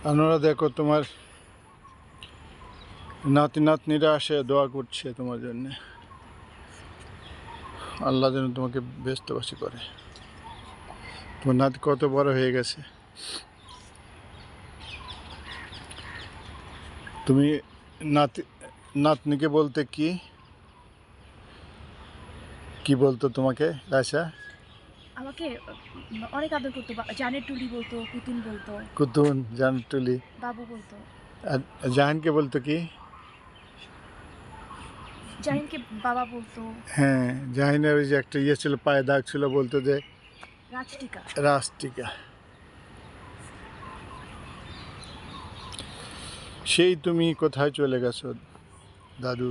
আপনারা দেখো তোমার নাতি নাতনিরা আসে দোয়া করছে তোমার জন্য। আল্লাহ যেন তোমাকে ব্যস্তবাসী করে। তোমার নাতি কত বড় হয়ে গেছে। তুমি নাতি নাতনিকে বলতে কি কি বলতো তোমাকে রায়সা? আমাকে অনেক আদর করতো, জানের টুলি বলতো, কুতুন বলতো, কুতুন, জানটুলি। বাবু বলতো। আর জাহানকে বলতো কি? জাহিনকে বাবা বলতো। হ্যাঁ, জাহিনের ওই যে একটা ইয়ে ছিল, পায়ে দাগ ছিল, বলতো যে রাজটিকা। রাস্টিকা। সেই তুমি কোথায় চলে গেছো দাদু?